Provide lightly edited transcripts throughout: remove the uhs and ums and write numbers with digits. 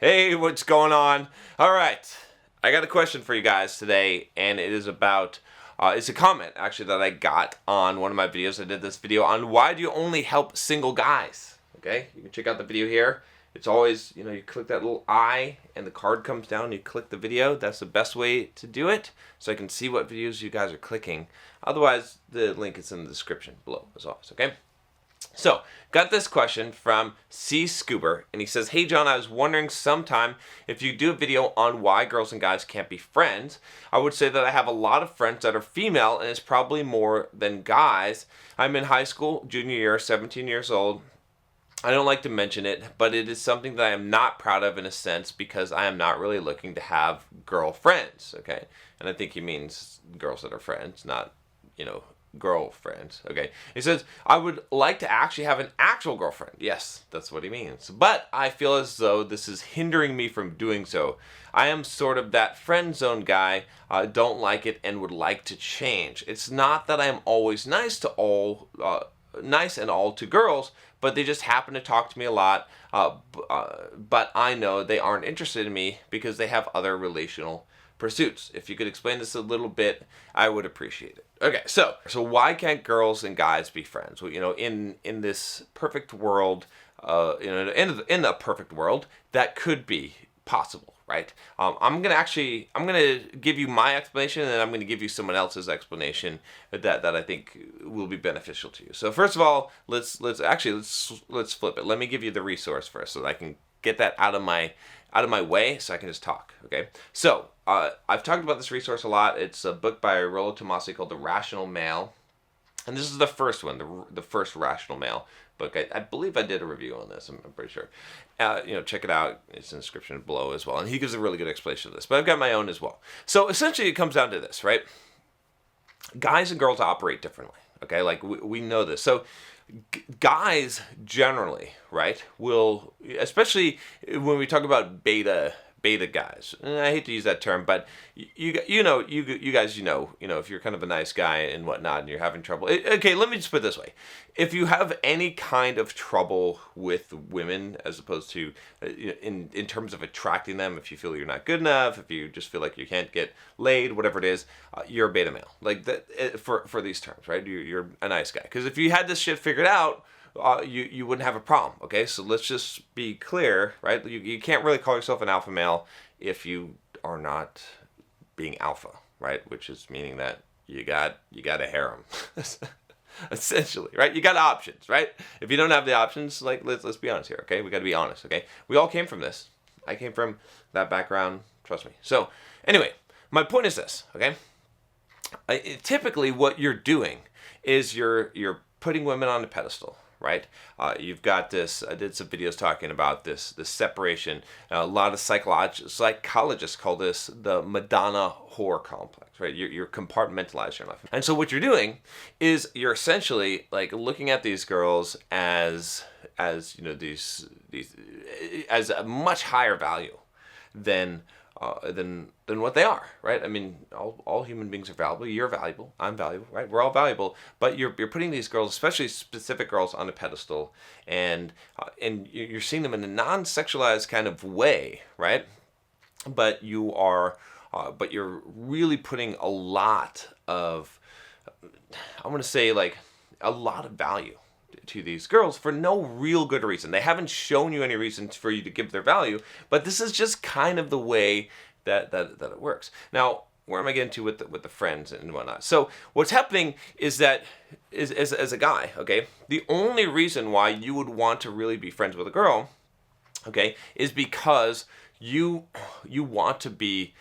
Hey, what's going on? All right, I got a question for you guys today, and it is about, it's a comment actually that I got on one of my videos. I did this video on why do you only help single guys? Okay, you can check out the video here. It's always, you click that little I and the card comes down, you click the video. That's the best way to do it, so I can see what videos you guys are clicking. Otherwise, the link is in the description below as always, okay? So, got this question from C. Scuber, and he says, "Hey John, I was wondering sometime if you do a video on why girls and guys can't be friends. I would say that I have a lot of friends that are female, and it's probably more than guys. I'm in high school, junior year, 17 years old. I don't like to mention it, but it is something that I am not proud of in a sense because I am not really looking to have girlfriends," okay? And I think he means girls that are friends, not, girlfriends, okay? He says, "I would like to actually have an actual girlfriend." Yes, that's what he means. "But I feel as though this is hindering me from doing so. I am sort of that friend zone guy, don't like it and would like to change. It's not that I am always nice and all to girls, but they just happen to talk to me a lot, but I know they aren't interested in me because they have other relational pursuits. If you could explain this a little bit, I would appreciate it." Okay, so why can't girls and guys be friends? Well, in this perfect world, in a perfect world, that could be possible, right? I'm gonna give you my explanation, and then I'm gonna give you someone else's explanation that I think will be beneficial to you. So first of all, let's flip it. Let me give you the resource first, so that I can get that out of my way, so I can just talk. Okay, so I've talked about this resource a lot. It's a book by Rollo Tomasi called The Rational Male, and this is the first one, the first Rational Male book. I believe I did a review on this. I'm pretty sure. Check it out. It's in the description below as well, and he gives a really good explanation of this. But I've got my own as well. So essentially, it comes down to this, right? Guys and girls operate differently. Okay, like we know this. So guys generally, right, will, especially when we talk about beta guys, and I hate to use that term, but you guys, if you're kind of a nice guy and whatnot and you're having trouble. Okay, let me just put it this way. If you have any kind of trouble with women, as opposed to in terms of attracting them, if you feel you're not good enough, if you just feel like you can't get laid, whatever it is, you're a beta male. Like that, for these terms, right? You're a nice guy. Because if you had this shit figured out, you wouldn't have a problem, okay? So let's just be clear, right? You can't really call yourself an alpha male if you are not being alpha, right? Which is meaning that you got a harem, essentially, right? You got options, right? If you don't have the options, like let's be honest here, okay? We got to be honest, okay? We all came from this. I came from that background, trust me. So anyway, my point is this, okay? Typically, what you're doing is you're putting women on a pedestal, right? You've got this. I did some videos talking about this separation. A lot of psychologists call this the Madonna whore complex, right? You're compartmentalizing your life, and so what you're doing is you're essentially like looking at these girls as these as a much higher value than what they are, right? I mean, all human beings are valuable. You're valuable. I'm valuable, right? We're all valuable. But you're putting these girls, especially specific girls, on a pedestal, and you're seeing them in a non-sexualized kind of way, right? But you're really putting a lot of, I want to say, like a lot of value to these girls for no real good reason. They haven't shown you any reason for you to give their value, but this is just kind of the way that it works. Now, where am I getting to with the friends and whatnot? So what's happening is that as a guy, okay, the only reason why you would want to really be friends with a girl, okay, is because you want to be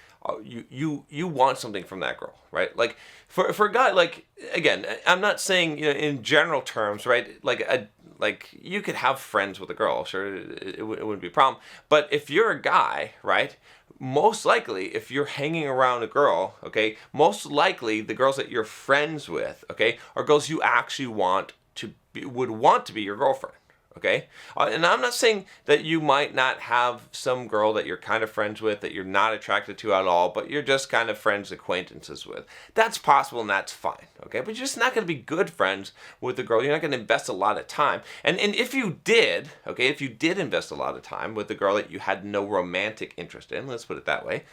you want something from that girl, right? Like for a guy, like, again, I'm not saying in general terms, right? Like you could have friends with a girl, sure, it wouldn't be a problem. But if you're a guy, right, most likely if you're hanging around a girl, okay, most likely the girls that you're friends with, okay, are girls you actually would want to be your girlfriend. okay? And I'm not saying that you might not have some girl that you're kind of friends with, that you're not attracted to at all, but you're just kind of friends, acquaintances with. That's possible and that's fine, okay? But you're just not going to be good friends with the girl. You're not going to invest a lot of time. And if you did, okay, if you did invest a lot of time with the girl that you had no romantic interest in, let's put it that way,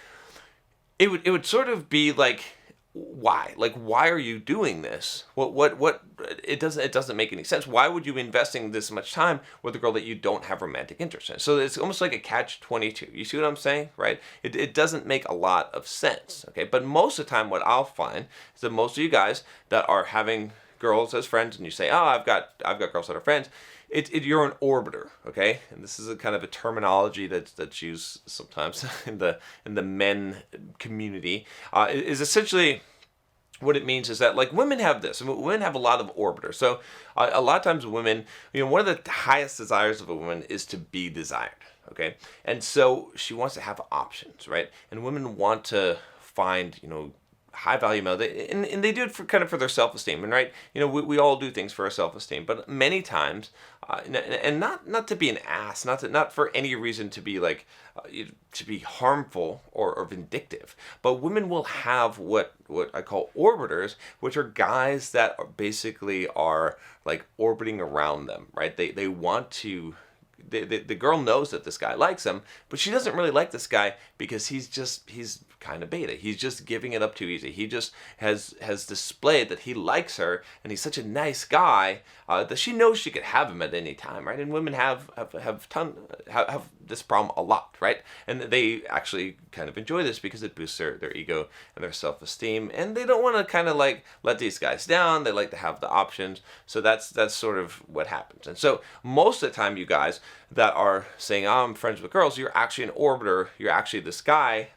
it would sort of be like, why? Like, why are you doing this? What it doesn't make any sense. Why would you be investing this much time with a girl that you don't have romantic interest in? So it's almost like a catch-22. You see what I'm saying, right? It doesn't make a lot of sense, okay? But most of the time what I'll find is that most of you guys that are having girls as friends and you say, oh, I've got girls that are friends, you're an orbiter, okay? And this is a kind of a terminology that's used sometimes in the men community. Is essentially what it means is that, like, women have this. Women have a lot of orbiters. So a lot of times women, one of the highest desires of a woman is to be desired, okay? And so she wants to have options, right? And women want to find, high value male, and they do it for their self-esteem, and right, we all do things for our self-esteem, but many times, and not to be an ass, not for any reason to be like to be harmful or vindictive, but women will have what I call orbiters, which are guys that basically are like orbiting around them, right? They want to. The girl knows that this guy likes him, but she doesn't really like this guy because he's kind of beta. He's just giving it up too easy. He just has displayed that he likes her, and he's such a nice guy that she knows she could have him at any time, right? And women have this problem a lot, right? And they actually kind of enjoy this because it boosts their ego and their self-esteem, and they don't want to kind of like let these guys down. They like to have the options. So that's sort of what happens. And so most of the time, you guys that are saying, oh, I'm friends with girls, you're actually an orbiter. You're actually this guy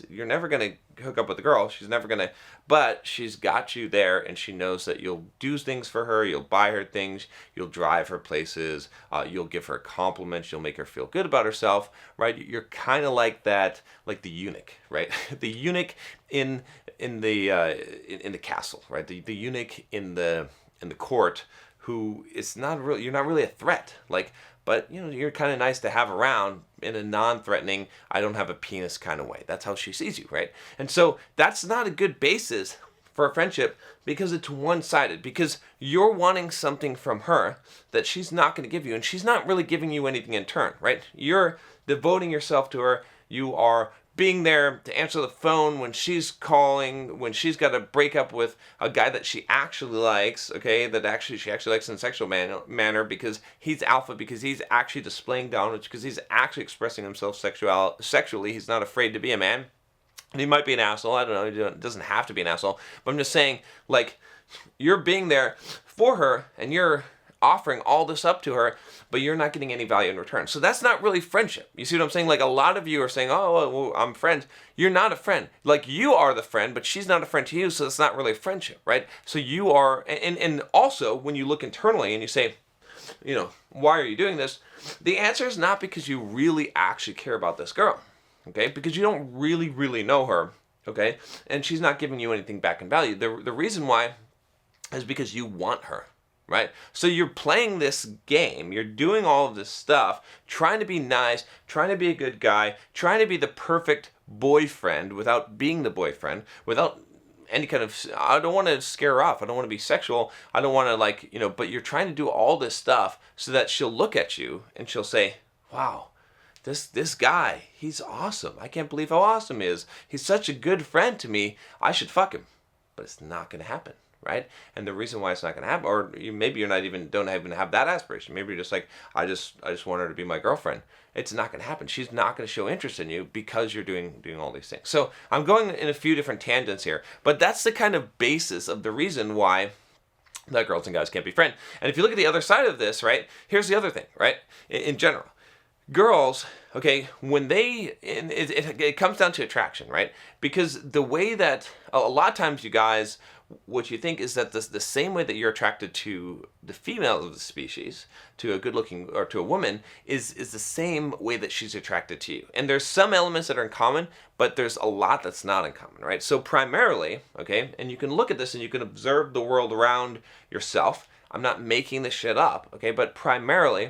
you're never going to hook up with a girl. She's never going to, but she's got you there, and she knows that you'll do things for her. You'll buy her things. You'll drive her places. You'll give her compliments. You'll make her feel good about herself, right? You're kind of like that, like the eunuch, right? The eunuch in the castle, right? The eunuch in the court, who is not really, you're not really a threat, like, but you're kind of nice to have around in a non-threatening, I don't have a penis kind of way. That's how she sees you, right? And so that's not a good basis for a friendship, because it's one-sided, because you're wanting something from her that she's not going to give you, and she's not really giving you anything in turn, right? You're devoting yourself to her. You are being there to answer the phone when she's calling, when she's got to break up with a guy that she actually likes, okay, that she actually likes in a sexual manner because he's alpha, because he's actually displaying dominance, because he's actually expressing himself sexually. He's not afraid to be a man. And he might be an asshole. I don't know. It doesn't have to be an asshole. But I'm just saying, like, you're being there for her, and you're offering all this up to her, but you're not getting any value in return. So that's not really friendship. You see what I'm saying? Like, a lot of you are saying, oh, well, I'm friends. You're not a friend. Like, you are the friend, but she's not a friend to you, so it's not really a friendship, right? So you are, and also, when you look internally and you say, why are you doing this? The answer is not because you really actually care about this girl, okay? Because you don't really, really know her, okay? And she's not giving you anything back in value. The reason why is because you want her. Right? So you're playing this game, you're doing all of this stuff, trying to be nice, trying to be a good guy, trying to be the perfect boyfriend without being the boyfriend, without any kind of, I don't want to scare her off, I don't want to be sexual, I don't want to but you're trying to do all this stuff so that she'll look at you and she'll say, wow, this guy, he's awesome. I can't believe how awesome he is. He's such a good friend to me. I should fuck him. But it's not going to happen. Right? And the reason why it's not going to happen, or maybe you're don't even have that aspiration. Maybe you're just like, I just want her to be my girlfriend. It's not going to happen. She's not going to show interest in you because you're doing all these things. So I'm going in a few different tangents here, but that's the kind of basis of the reason why that girls and guys can't be friends. And if you look at the other side of this, right? Here's the other thing, right? In general, girls, okay, when it comes down to attraction, right? Because the way that a lot of times you guys, what you think is that the same way that you're attracted to the female of the species, to a good-looking, or to a woman, is the same way that she's attracted to you. And there's some elements that are in common, but there's a lot that's not in common, right? So primarily, okay, and you can look at this and you can observe the world around yourself. I'm not making this shit up, okay, but primarily,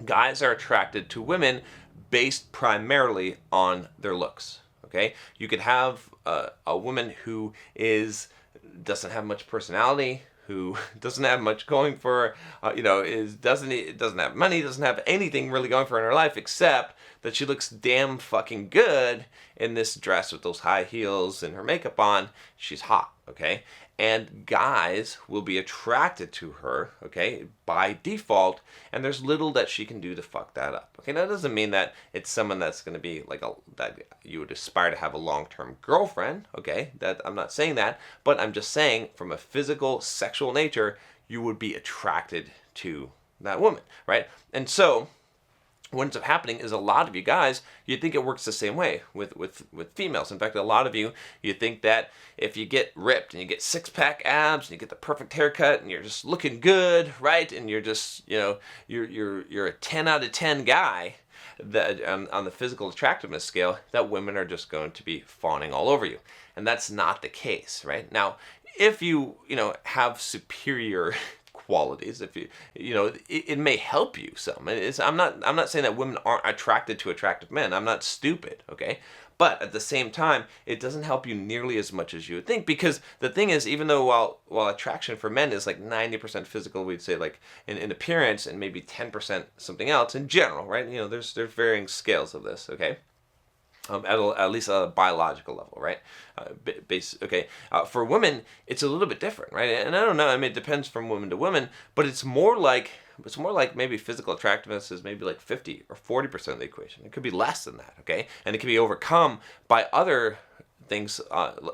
Guys are attracted to women based primarily on their looks. Okay, you could have a woman who doesn't have much personality, who doesn't have much going for her, doesn't have money, doesn't have anything really going for her in her life except that she looks damn fucking good in this dress with those high heels and her makeup on. She's hot, okay? And guys will be attracted to her, okay, by default, and there's little that she can do to fuck that up. Okay, that doesn't mean that it's someone that's going to be that you would aspire to have a long-term girlfriend, okay? That I'm not saying that, but I'm just saying from a physical, sexual nature, you would be attracted to that woman, right? And so what ends up happening is a lot of you guys, you think it works the same way with females. In fact, a lot of you think that if you get ripped and you get six-pack abs and you get the perfect haircut and you're just looking good, right? And you're just, you're a 10 out of 10 guy that on the physical attractiveness scale, that women are just going to be fawning all over you. And that's not the case, right? Now, if you have superior qualities, if it may help you some. I'm not saying that women aren't attracted to attractive men. I'm not stupid, okay? But at the same time, it doesn't help you nearly as much as you would think, because the thing is, even though while attraction for men is like 90% physical, we'd say like in appearance, and maybe 10% something else in general, right? There's varying scales of this, okay? At least a biological level, right? For women, it's a little bit different, right? And I don't know. I mean, it depends from woman to woman, but it's more like maybe physical attractiveness is maybe like 50 or 40% of the equation. It could be less than that, okay? And it can be overcome by other things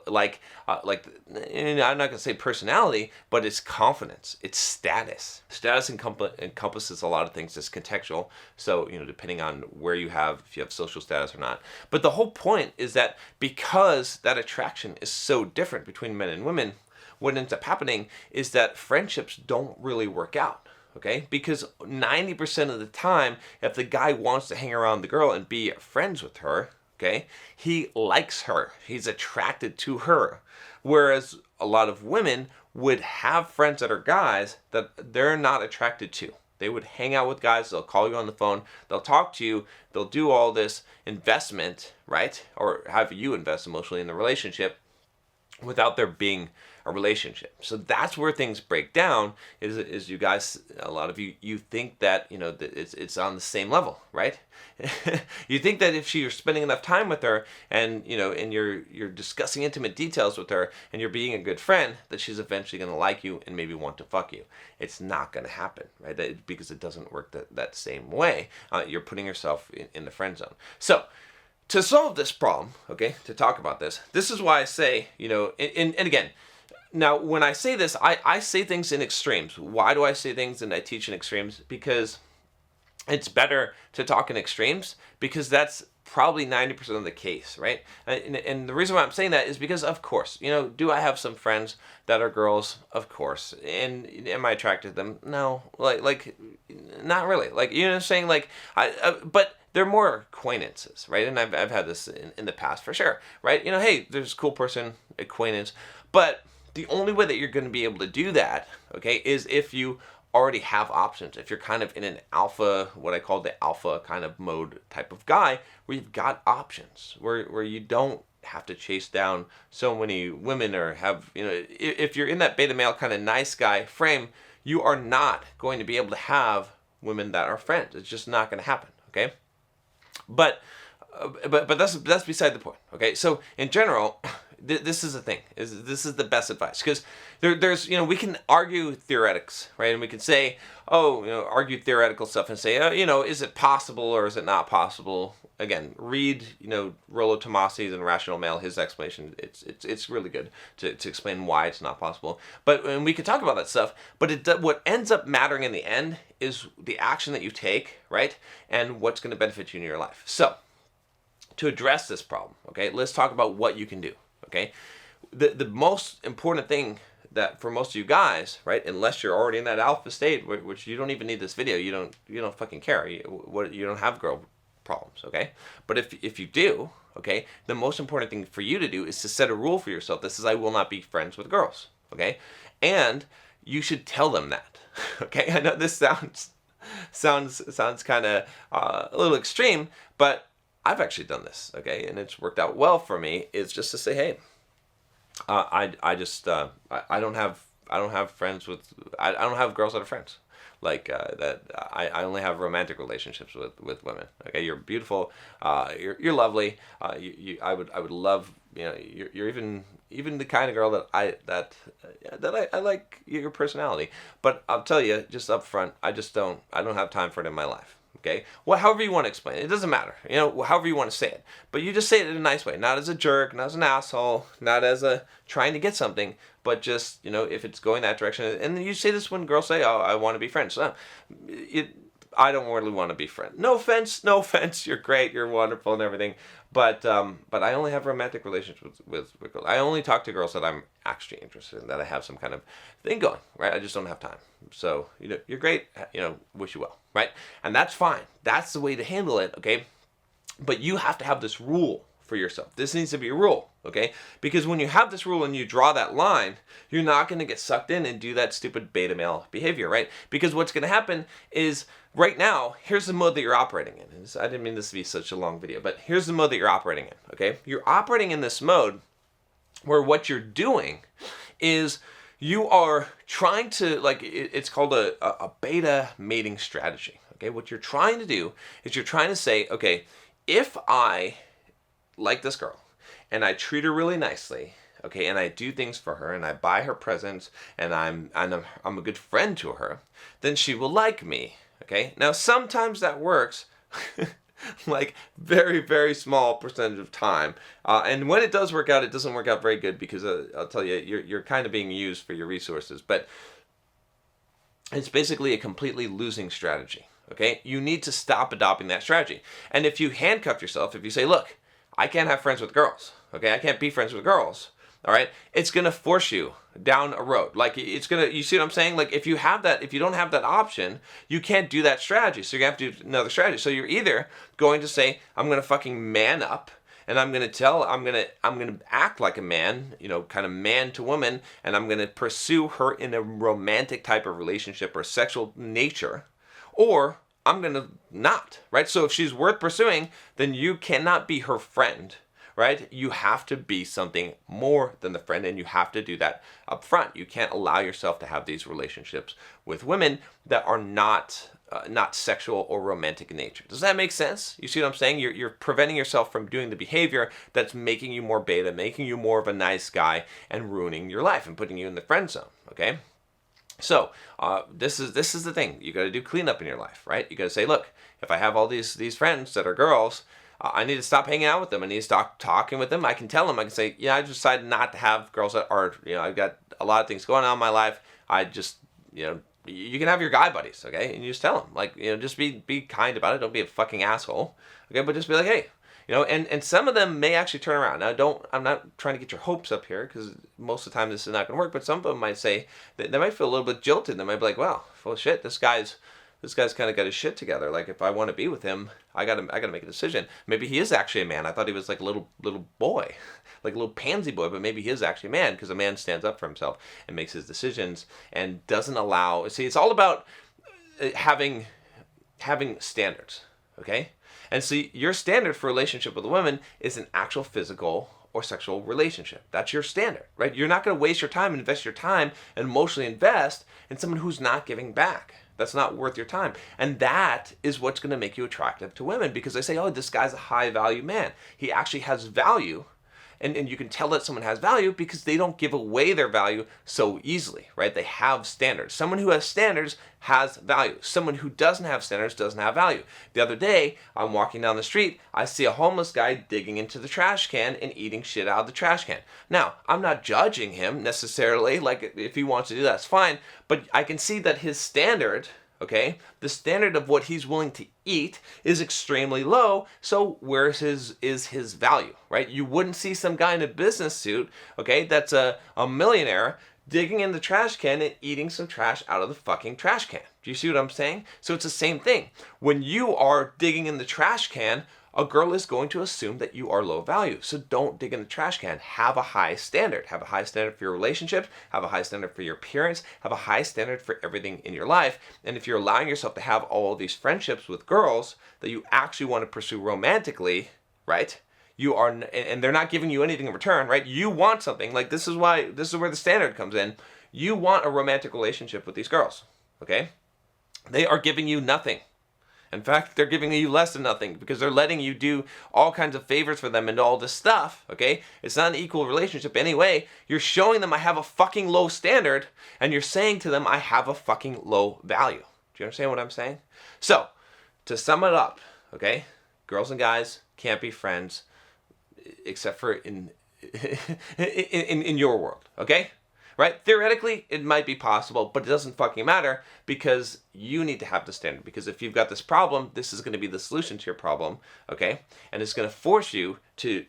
like I'm not going to say personality, but it's confidence, it's status. Status encompasses a lot of things. It's contextual, so depending on if you have social status or not. But the whole point is that because that attraction is so different between men and women, what ends up happening is that friendships don't really work out. Okay, because 90% of the time, if the guy wants to hang around the girl and be friends with her, okay, he likes her. He's attracted to her. Whereas a lot of women would have friends that are guys that they're not attracted to. They would hang out with guys. They'll call you on the phone. They'll talk to you. They'll do all this investment, right? Or have you invest emotionally in the relationship without there being a relationship. So that's where things break down, is you guys, a lot of you think that that it's on the same level, right? You think that if you're spending enough time with her and and you're discussing intimate details with her and you're being a good friend, that she's eventually going to like you and maybe want to fuck you. It's not going to happen, right? Because it doesn't work that same way. You're putting yourself in the friend zone. So to solve this problem, okay, to talk about this is why I say, and again, now when I say this, I say things in extremes. Why do I say things and I teach in extremes? Because it's better to talk in extremes, because that's probably 90% of the case, right? And the reason why I'm saying that is because, of course, do I have some friends that are girls? Of course. And am I attracted to them? No. Like not really. Like, what I'm saying? Like, but they're more acquaintances, right? And I've had this in the past for sure, right? Hey, there's a cool person, acquaintance. But the only way that you're going to be able to do that, okay, is if you already have options. If you're kind of in an alpha, what I call the alpha kind of mode type of guy, where you've got options, where you don't have to chase down so many women, or have, if you're in that beta male kind of nice guy frame, you are not going to be able to have women that are friends. It's just not going to happen, okay? But that's beside the point, okay? So in general, this is the thing. This is the best advice, because there's we can argue theoretics, right? And we can say, argue theoretical stuff and say, is it possible or is it not possible? Again, read Rollo Tomasi's and Rational Male, his explanation. It's really good to explain why it's not possible. And we can talk about that stuff. But what ends up mattering in the end is the action that you take, right? And what's going to benefit you in your life. So to address this problem, okay, let's talk about what you can do. Okay, the most important thing that for most of you guys, right, unless you're already in that alpha state, which you don't even need this video, you don't fucking care, you don't have girl problems, okay? But if you do, okay, the most important thing for you to do is to set a rule for yourself that says, I will not be friends with girls, okay? And you should tell them that, okay? I know this sounds sounds kind of a little extreme, but I've actually done this, okay, and it's worked out well for me. Is just to say, hey, I don't have friends with I don't have girls that are friends like that. I only have romantic relationships with women. Okay, you're beautiful, you're lovely. I would love, you're even the kind of girl that I like your personality. But I'll tell you just up front, I don't have time for it in my life. Okay, well, however you want to explain it, it doesn't matter. However you want to say it, but you just say it in a nice way, not as a jerk, not as an asshole, not as a trying to get something, but just if it's going that direction. And then you say this when girls say, "Oh, I want to be friends." So, I don't really want to be friends. No offense, no offense. You're great, you're wonderful, and everything. But I only have romantic relationships with girls. I only talk to girls that I'm actually interested in, that I have some kind of thing going, right? I just don't have time. So you're great. Wish you well, right? And that's fine. That's the way to handle it, okay? But you have to have this rule for yourself. This needs to be a rule, okay? Because when you have this rule and you draw that line, you're not going to get sucked in and do that stupid beta male behavior, right? Because what's going to happen is right now, here's the mode that you're operating in. I didn't mean this to be such a long video, but here's the mode that you're operating in, okay? You're operating in this mode where what you're doing is you are trying to, it's called a beta mating strategy, okay? What you're trying to do is you're trying to say, okay, if I like this girl and I treat her really nicely, okay, and I do things for her and I buy her presents and I'm a good friend to her, then she will like me, okay? Now sometimes that works like very, very small percentage of time, and when it does work out, it doesn't work out very good because I'll tell you, you're kind of being used for your resources. But it's basically a completely losing strategy, okay? You need to stop adopting that strategy. And if you handcuff yourself, if you say, look, I can't have friends with girls, okay? I can't be friends with girls, all right? It's going to force you down a road. You see what I'm saying? Like, if you don't have that option, you can't do that strategy. So you're going to have to do another strategy. So you're either going to say, I'm going to fucking man up, and I'm going to act like a man, kind of man to woman, and I'm going to pursue her in a romantic type of relationship or sexual nature, or I'm going to not, right? So if she's worth pursuing, then you cannot be her friend, right? You have to be something more than the friend, and you have to do that up front. You can't allow yourself to have these relationships with women that are not sexual or romantic in nature. Does that make sense? You see what I'm saying? You're preventing yourself from doing the behavior that's making you more beta, making you more of a nice guy, and ruining your life and putting you in the friend zone, okay? So this is the thing. You got to do cleanup in your life, right? You got to say, look, if I have all these friends that are girls, I need to stop hanging out with them. I need to stop talking with them. I can tell them. I can say, yeah, I decided not to have girls that are, I've got a lot of things going on in my life. I just, you can have your guy buddies, okay? And you just tell them, just be kind about it. Don't be a fucking asshole, okay? But just be like, hey. And some of them may actually turn around. Now, I'm not trying to get your hopes up here, because most of the time this is not going to work, but some of them might say, they might feel a little bit jilted. They might be like, well shit, this guy's kind of got his shit together. Like, if I want to be with him, I gotta make a decision. Maybe he is actually a man. I thought he was like a little boy, like a little pansy boy, but maybe he is actually a man, because a man stands up for himself and makes his decisions and doesn't allow. See, it's all about having standards, okay? And see, your standard for a relationship with a woman is an actual physical or sexual relationship. That's your standard, right? You're not going to waste your time and invest your time and emotionally invest in someone who's not giving back. That's not worth your time. And that is what's going to make you attractive to women, because they say, oh, this guy's a high value man. He actually has value. And you can tell that someone has value because they don't give away their value so easily, right? They have standards. Someone who has standards has value. Someone who doesn't have standards doesn't have value. The other day, I'm walking down the street. I see a homeless guy digging into the trash can and eating shit out of the trash can. Now, I'm not judging him necessarily. Like, if he wants to do that, that's fine. But I can see that his standard, okay, the standard of what he's willing to eat is extremely low. So where is his value, right? You wouldn't see some guy in a business suit, okay, that's a millionaire, digging in the trash can and eating some trash out of the fucking trash can. Do you see what I'm saying? So it's the same thing. When you are digging in the trash can a girl is going to assume that you are low value. So don't dig in the trash can. Have a high standard. Have a high standard for your relationship. Have a high standard for your appearance. Have a high standard for everything in your life. And if you're allowing yourself to have all of these friendships with girls that you actually want to pursue romantically, right? You are, and they're not giving you anything in return, right? You want something. Like, this is where the standard comes in. You want a romantic relationship with these girls, okay? They are giving you nothing. In fact, they're giving you less than nothing because they're letting you do all kinds of favors for them and all this stuff, okay? It's not an equal relationship anyway. You're showing them I have a fucking low standard, and you're saying to them I have a fucking low value. Do you understand what I'm saying? So, to sum it up, okay? Girls and guys can't be friends except for in your world, okay? Right? Theoretically, it might be possible, but it doesn't fucking matter because you need to have the standard. Because if you've got this problem, this is going to be the solution to your problem, okay? And it's going to force you to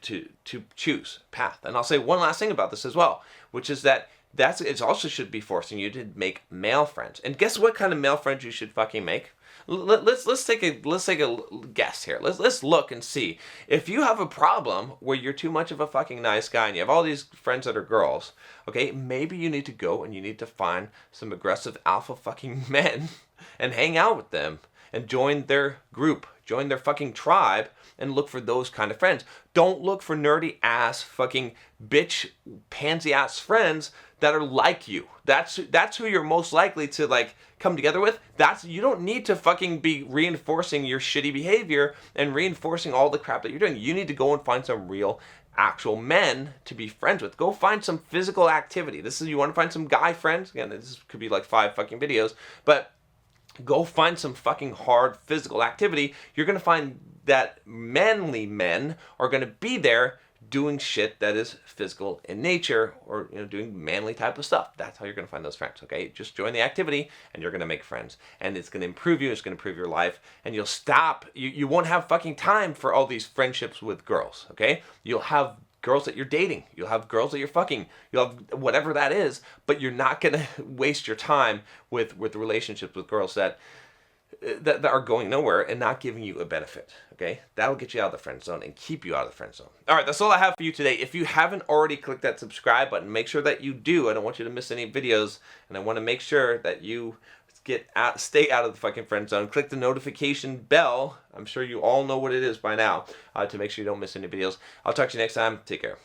choose path. And I'll say one last thing about this as well, which is that it also should be forcing you to make male friends. And guess what kind of male friends you should fucking make? Let's take a guess here. Let's look and see. If you have a problem where you're too much of a fucking nice guy and you have all these friends that are girls, okay, maybe you need to go and you need to find some aggressive alpha fucking men and hang out with them and join their group, join their fucking tribe, and look for those kind of friends. Don't look for nerdy ass fucking bitch pansy ass friends that are like you. That's who you're most likely to like come together with. You don't need to fucking be reinforcing your shitty behavior and reinforcing all the crap that you're doing. You need to go and find some real actual men to be friends with. Go find some physical activity. You want to find some guy friends. Again, this could be like 5 fucking videos, but go find some fucking hard physical activity. You're going to find that manly men are going to be there doing shit that is physical in nature, or doing manly type of stuff. That's how you're going to find those friends, okay? Just join the activity and you're going to make friends, and it's going to improve you, it's going to improve your life, and you'll stop, you won't have fucking time for all these friendships with girls, okay? You'll have girls that you're dating, you'll have girls that you're fucking, you'll have whatever that is, but you're not going to waste your time with relationships with girls that are going nowhere and not giving you a benefit, okay? That'll get you out of the friend zone and keep you out of the friend zone. All right, that's all I have for you today. If you haven't already clicked that subscribe button, make sure that you do. I don't want you to miss any videos, and I want to make sure that you stay out of the fucking friend zone. Click the notification bell. I'm sure you all know what it is by now, to make sure you don't miss any videos. I'll talk to you next time. Take care.